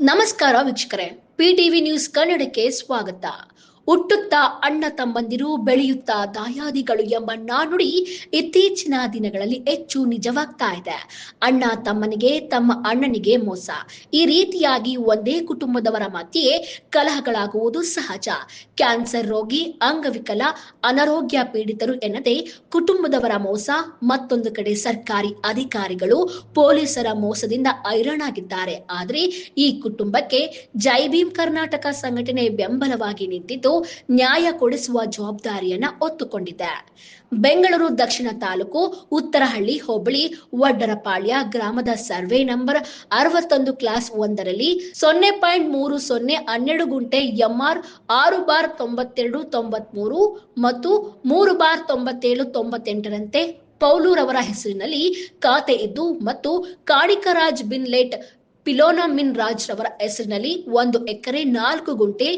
ನಮಸ್ಕಾರ ವೀಕ್ಷಕರೇ, ಪಿಟಿವಿ ನ್ಯೂಸ್ ಕನ್ನಡಕ್ಕೆ ಸ್ವಾಗತ. ಹುಟ್ಟುತ್ತಾ ಅಣ್ಣ ತಮ್ಮಂದಿರು, ಬೆಳೆಯುತ್ತಾ ದಾಯಾದಿಗಳು ಎಂಬ ನಾನುಡಿ ಇತ್ತೀಚಿನ ದಿನಗಳಲ್ಲಿ ಹೆಚ್ಚು ನಿಜವಾಗ್ತಾ ಇದೆ. ಅಣ್ಣ ತಮ್ಮನಿಗೆ, ತಮ್ಮ ಅಣ್ಣನಿಗೆ ಮೋಸ. ಈ ರೀತಿಯಾಗಿ ಒಂದೇ ಕುಟುಂಬದವರ ಮಧ್ಯೆ ಕಲಹಗಳಾಗುವುದು ಸಹಜ. ಕ್ಯಾನ್ಸರ್ ರೋಗಿ, ಅಂಗವಿಕಲ, ಅನಾರೋಗ್ಯ ಪೀಡಿತರು ಎನ್ನದೇ ಕುಟುಂಬದವರ ಮೋಸ. ಮತ್ತೊಂದು ಕಡೆ ಸರ್ಕಾರಿ ಅಧಿಕಾರಿಗಳು, ಪೊಲೀಸರ ಮೋಸದಿಂದ ಹೈರಾಣಾಗಿದ್ದಾರೆ. ಆದರೆ ಈ ಕುಟುಂಬಕ್ಕೆ ಜೈ ಭೀಮ್ ಕರ್ನಾಟಕ ಸಂಘಟನೆ ಬೆಂಬಲವಾಗಿ ನಿಂತಿದ್ದು ನ್ಯಾಯ ಕೊಡಿಸುವ ಜವಾಬ್ದಾರಿಯನ್ನ ಹೊತ್ತುಕೊಂಡಿದೆ. ಬೆಂಗಳೂರು ದಕ್ಷಿಣ ತಾಲೂಕು ಉತ್ತರಹಳ್ಳಿ ಹೋಬಳಿ ವಡ್ಡರಪಾಳ್ಯ ಗ್ರಾಮದ ಸರ್ವೆ ನಂಬರ್ 61 ಕ್ಲಾಸ್ 1ರಲ್ಲಿ 0.30 12 ಗುಂಟೆ ಎಂಆರ್ 6/92-93 ಮತ್ತು 3/97-98ರಂತೆ ಪೌಲೂರವರ ಹೆಸರಿನಲ್ಲಿ ಖಾತೆ ಇದ್ದು ಮತ್ತು ಕಾಣಿಕರಾಜ್ ಬಿನ್ಲೇಟ್ ಪಿಲೋನಮಿನ್ ರಾಜ್ ರವರ ಹೆಸರಿನಲ್ಲಿ 1 ಎಕರೆ 4 ಗುಂಟೆ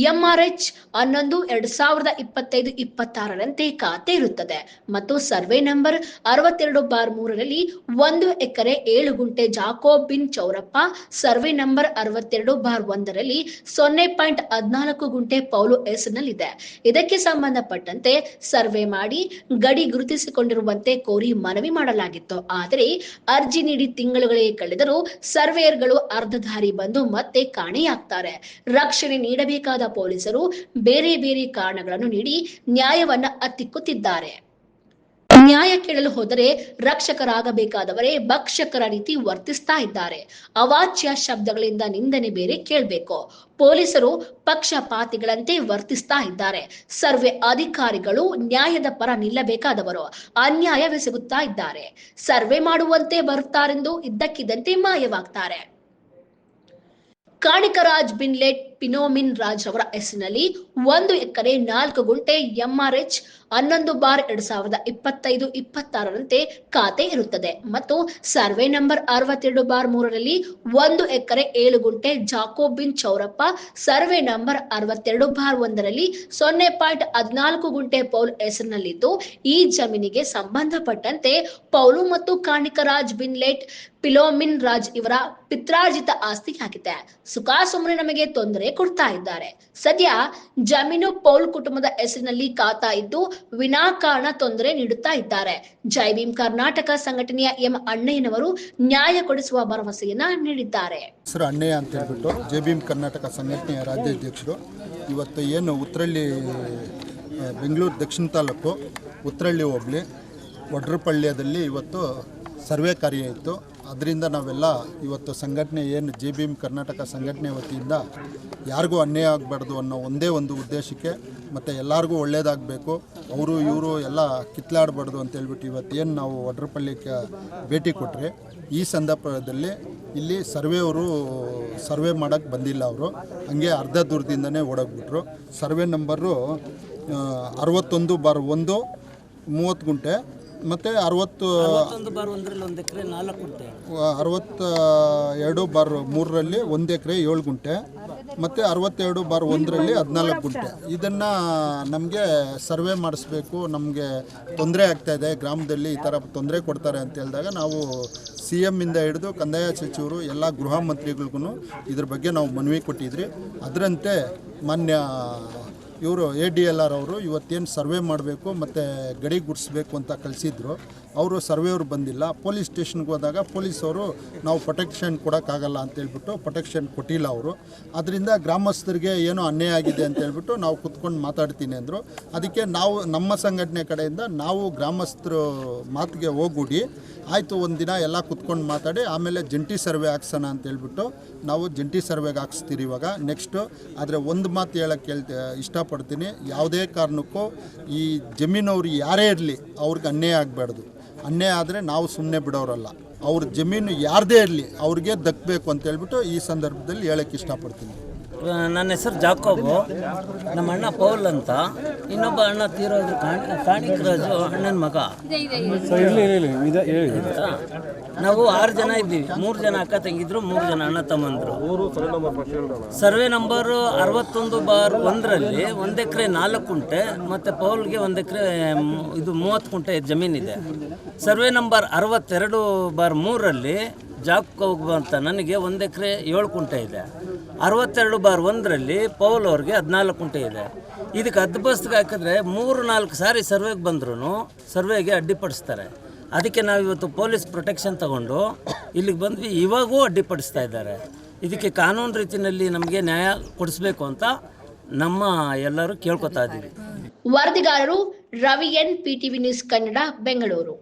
ಎಂಆರ್ಎಚ್ 11/2025-26ರಂತೆ ಖಾತೆ ಇರುತ್ತದೆ ಮತ್ತು ಸರ್ವೆ ನಂಬರ್ 62/3ರಲ್ಲಿ 1 ಎಕರೆ 7 ಗುಂಟೆ ಜಾಕೋಬಿನ್ ಚೌರಪ್ಪ, ಸರ್ವೆ ನಂಬರ್ 62/1ರಲ್ಲಿ 0.14 ಗುಂಟೆ ಪೌಲು ಹೆಸರಿನಲ್ಲಿದೆ. ಇದಕ್ಕೆ ಸಂಬಂಧಪಟ್ಟಂತೆ ಸರ್ವೆ ಮಾಡಿ ಗಡಿ ಗುರುತಿಸಿಕೊಂಡಿರುವಂತೆ ಕೋರಿ ಮನವಿ ಮಾಡಲಾಗಿತ್ತು. ಆದರೆ ಅರ್ಜಿ ನೀಡಿ ತಿಂಗಳುಗಳೇ ಕಳೆದರೂ ಸರ್ವೇಯರ್ಗಳು ಅರ್ಧ ದಾರಿ ಬಂದು ಮತ್ತೆ ಕಾಣೆಯಾಗ್ತಾರೆ. ರಕ್ಷಣೆ ನೀಡಬೇಕಾದ ಪೊಲೀಸರು ಬೇರೆ ಬೇರೆ ಕಾರಣಗಳನ್ನು ನೀಡಿ ನ್ಯಾಯವನ್ನ ಹತ್ತಿಕ್ಕುತ್ತಿದ್ದಾರೆ. ನ್ಯಾಯ ಕೇಳಲು ಹೋದರೆ ರಕ್ಷಕರಾಗಬೇಕಾದವರೇ ಭಕ್ಷಕರ ರೀತಿ ವರ್ತಿಸ್ತಾ ಇದ್ದಾರೆ. ಅವಾಚ್ಯ ಶಬ್ದಗಳಿಂದ ನಿಂದನೆ ಬೇರೆ ಕೇಳಬೇಕು. ಪೊಲೀಸರು ಪಕ್ಷಪಾತಿಗಳಂತೆ ವರ್ತಿಸ್ತಾ ಇದ್ದಾರೆ. ಸರ್ವೆ ಅಧಿಕಾರಿಗಳು ನ್ಯಾಯದ ಪರ ನಿಲ್ಲಬೇಕಾದವರು ಅನ್ಯಾಯವೆಸಗುತ್ತಾ ಇದ್ದಾರೆ. ಸರ್ವೆ ಮಾಡುವಂತೆ ಬರುತ್ತಾರೆಂದು ಇದ್ದಕ್ಕಿದ್ದಂತೆ ಮಾಯವಾಗ್ತಾರೆ. ಕಾಣಿಕರಾಜ್ ಬಿನ್ಲೇಟ್ ಪಿನೋಮಿನ್ ರಾಜ್ ಅವರ ಹೆಸರಿನಲ್ಲಿ 1 ಎಕರೆ 4 ಗುಂಟೆ ಎಂಆರ್ಎಚ್ 11/2025-26ರಂತೆ ಖಾತೆ ಇರುತ್ತದೆ ಮತ್ತು ಸರ್ವೆ ನಂಬರ್ 62/3ರಲ್ಲಿ 1 ಎಕರೆ 7 ಗುಂಟೆ ಜಾಕೋಬಿನ್ ಚೌರಪ್ಪ, ಸರ್ವೆ ನಂಬರ್ 62/1ರಲ್ಲಿ 0.14 ಗುಂಟೆ ಪೌಲ್ ಹೆಸರಿನಲ್ಲಿದ್ದು ಈ ಜಮೀನಿಗೆ ಸಂಬಂಧಪಟ್ಟಂತೆ ಪೌಲು ಮತ್ತು ಕಾಣಿಕರಾಜ್ ಬಿನ್ಲೇಟ್ ಪಿಲೋಮಿನ್ ರಾಜ್ ಇವರ ಪಿತ್ರಾರ್ಜಿತ ಆಸ್ತಿಯಾಗಿದೆ. ಸುಖಾಸುಮ್ಮನೆ ನಮಗೆ ತೊಂದರೆ ಕೊಡ್ತಾ ಇದ್ದಾರೆ. ಸದ್ಯ ಜಮೀನು ಪೌಲ್ ಕುಟುಂಬದ ಹೆಸರಿನಲ್ಲಿ ಖಾತಾ ಇದ್ದು ವಿನಾಕಾರಣ ತೊಂದರೆ ನೀಡುತ್ತಾ ಇದ್ದಾರೆ. ಜೈ ಭೀಮ್ ಕರ್ನಾಟಕ ಸಂಘಟನೆಯ ಎಂ ಅಣ್ಣಯ್ಯನವರು ನ್ಯಾಯ ಕೊಡಿಸುವ ಭರವಸೆಯನ್ನ ನೀಡಿದ್ದಾರೆ. ಹೆಸರು ಅಣ್ಣಯ್ಯ ಅಂತ ಹೇಳ್ಬಿಟ್ಟು ಜೈ ಭೀಮ್ ಕರ್ನಾಟಕ ಸಂಘಟನೆಯ ರಾಜ್ಯಾಧ್ಯಕ್ಷರು. ಇವತ್ತು ಏನು ಉತ್ತರಹಳ್ಳಿ ಬೆಂಗಳೂರು ದಕ್ಷಿಣ ತಾಲೂಕು ಉತ್ತರಹಳ್ಳಿ ಹೋಬಳಿ ವಡ್ಡರಪಾಳ್ಯದಲ್ಲಿ ಇವತ್ತು ಸರ್ವೆ ಕಾರ್ಯ ಇತ್ತು. ಅದರಿಂದ ನಾವೆಲ್ಲ ಇವತ್ತು ಸಂಘಟನೆ ಏನು ಜೈ ಭೀಮ್ ಕರ್ನಾಟಕ ಸಂಘಟನೆ ವತಿಯಿಂದ ಯಾರಿಗೂ ಅನ್ಯಾಯ ಆಗಬಾರ್ದು ಅನ್ನೋ ಒಂದೇ ಒಂದು ಉದ್ದೇಶಕ್ಕೆ ಮತ್ತು ಎಲ್ಲರಿಗೂ ಒಳ್ಳೆಯದಾಗಬೇಕು, ಅವರು ಇವರು ಎಲ್ಲ ಕಿತ್ಲಾಡಬಾರ್ದು ಅಂತೇಳ್ಬಿಟ್ಟು ಇವತ್ತೇನು ನಾವು ವಡ್ಡರಪಾಳ್ಯಕ್ಕೆ ಭೇಟಿ ಕೊಟ್ಟರೆ ಈ ಸಂದರ್ಭದಲ್ಲಿ ಇಲ್ಲಿ ಸರ್ವೆಯವರು ಸರ್ವೆ ಮಾಡೋಕ್ಕೆ ಬಂದಿಲ್ಲ. ಅವರು ಹಂಗೆ ಅರ್ಧ ದೂರದಿಂದನೇ ಓಡೋಗ್ಬಿಟ್ರು. ಸರ್ವೆ ನಂಬರು 61/1 30 ಗುಂಟೆ ಮತ್ತು 62/3ರಲ್ಲಿ 1 ಎಕರೆ 7 ಗುಂಟೆ ಮತ್ತು 62/1ರಲ್ಲಿ 14 ಗುಂಟೆ. ಇದನ್ನು ನಮಗೆ ಸರ್ವೆ ಮಾಡಿಸ್ಬೇಕು, ನಮಗೆ ತೊಂದರೆ ಆಗ್ತಾಯಿದೆ, ಗ್ರಾಮದಲ್ಲಿ ಈ ಥರ ತೊಂದರೆ ಕೊಡ್ತಾರೆ ಅಂತ ಹೇಳಿದಾಗ ನಾವು CM ಇಂದ ಹಿಡಿದು ಕಂದಾಯ ಸಚಿವರು ಎಲ್ಲ ಗೃಹ ಮಂತ್ರಿಗಳಿಗೂ ಇದ್ರ ಬಗ್ಗೆ ನಾವು ಮನವಿ ಕೊಟ್ಟಿದ್ರಿ. ಅದರಂತೆ ಮಾನ್ಯ ಇವರು ADLR ಅವರು ಇವತ್ತೇನು ಸರ್ವೆ ಮಾಡಬೇಕು ಮತ್ತು ಗಡಿ ಗುಡಿಸ್ಬೇಕು ಅಂತ ಕಳಿಸಿದ್ರು. ಅವರು ಸರ್ವೆಯವರು ಬಂದಿಲ್ಲ. ಪೊಲೀಸ್ ಸ್ಟೇಷನ್ಗೆ ಹೋದಾಗ ಪೊಲೀಸವರು ನಾವು ಪ್ರೊಟೆಕ್ಷನ್ ಕೊಡೋಕ್ಕಾಗಲ್ಲ ಅಂತೇಳ್ಬಿಟ್ಟು ಪ್ರೊಟೆಕ್ಷನ್ ಕೊಟ್ಟಿಲ್ಲ ಅವರು. ಅದರಿಂದ ಗ್ರಾಮಸ್ಥರಿಗೆ ಏನೋ ಅನ್ಯಾಯ ಆಗಿದೆ ಅಂತೇಳ್ಬಿಟ್ಟು ನಾವು ಕುತ್ಕೊಂಡು ಮಾತಾಡ್ತೀನಿ ಅಂದರು. ಅದಕ್ಕೆ ನಾವು ನಮ್ಮ ಸಂಘಟನೆ ಕಡೆಯಿಂದ ನಾವು ಗ್ರಾಮಸ್ಥರು ಮಾತಿಗೆ ಹೋಗೂಡಿ ಆಯಿತು ಒಂದು ದಿನ ಎಲ್ಲ ಕುತ್ಕೊಂಡು ಮಾತಾಡಿ ಆಮೇಲೆ ಜಂಟಿ ಸರ್ವೆ ಹಾಕ್ಸೋಣ ಅಂತೇಳ್ಬಿಟ್ಟು ನಾವು ಜಂಟಿ ಸರ್ವೆಗೆ ಹಾಕ್ಸ್ತೀರಿ ಇವಾಗ ನೆಕ್ಸ್ಟು. ಆದರೆ ಒಂದು ಮಾತು ಹೇಳೋಕ್ಕೆ ಇಷ್ಟಪಡ್ತೀನಿ, ಯಾವುದೇ ಕಾರಣಕ್ಕೂ ಈ ಜಮೀನವ್ರು ಯಾರೇ ಇರಲಿ ಅವ್ರಿಗೆ ಅನ್ಯಾಯ ಆಗಬಾರ್ದು. ಅನ್ಯಾಯ ಆದರೆ ನಾವು ಸುಮ್ಮನೆ ಬಿಡೋರಲ್ಲ. ಅವ್ರ ಜಮೀನು ಯಾರದೇ ಇರಲಿ ಅವ್ರಿಗೆ ದಕ್ಕಬೇಕು ಅಂತೇಳ್ಬಿಟ್ಟು ಈ ಸಂದರ್ಭದಲ್ಲಿ ಹೇಳೋಕ್ಕೆ ಇಷ್ಟಪಡ್ತೀನಿ. ನನ್ನ ಹೆಸರು ಜಾಕೋಬು, ನಮ್ಮ ಅಣ್ಣ ಪೌಲ್ ಅಂತ, ಇನ್ನೊಬ್ಬ ಅಣ್ಣ ತೀರೋದು ಕಾಣಿಕರಾಜು ಅಣ್ಣನ ಮಗ. ನಾವು 6 ಜನ ಇದ್ದೀವಿ. 3 ಜನ ಅಕ್ಕ ತಂಗಿದ್ರು, 3 ಜನ ಅಣ್ಣ ತಮ್ಮಂದರು. ಸರ್ವೆ ನಂಬರು 61/1ರಲ್ಲಿ 1 ಎಕರೆ 4 ಗುಂಟೆ ಮತ್ತು ಪೌಲ್ಗೆ 1 ಎಕರೆ 30 ಗುಂಟೆ ಜಮೀನಿದೆ. ಸರ್ವೆ ನಂಬರ್ 62/3ರಲ್ಲಿ ಜಾಗಕ್ಕೆ ಹೋಗುವಂತ ನನಗೆ 1 ಎಕರೆ 7 ಕುಂಟೆ ಇದೆ. 62/1ರಲ್ಲಿ ಪೌಲ್ ಅವ್ರಿಗೆ 14 ಕುಂಟೆ ಇದೆ. ಇದಕ್ಕೆ ಹದ್ದುಬಸ್ತಿಗೆ ಹಾಕಿದ್ರೆ 3-4 ಸಾರಿ ಸರ್ವೆಗೆ ಬಂದ್ರೂ ಸರ್ವೆಗೆ ಅಡ್ಡಿಪಡಿಸ್ತಾರೆ. ಅದಕ್ಕೆ ನಾವು ಇವತ್ತು ಪೊಲೀಸ್ ಪ್ರೊಟೆಕ್ಷನ್ ತಗೊಂಡು ಇಲ್ಲಿಗೆ ಬಂದ್ವಿ. ಇವಾಗೂ ಅಡ್ಡಿಪಡಿಸ್ತಾ ಇದ್ದಾರೆ. ಇದಕ್ಕೆ ಕಾನೂನು ರೀತಿಯಲ್ಲಿ ನಮಗೆ ನ್ಯಾಯ ಕೊಡಿಸ್ಬೇಕು ಅಂತ ನಮ್ಮ ಎಲ್ಲರೂ ಕೇಳ್ಕೊತಾ ಇದ್ದೀವಿ. ವರದಿಗಾರರು Ravi N, PTV news Kannada, Bengaluru.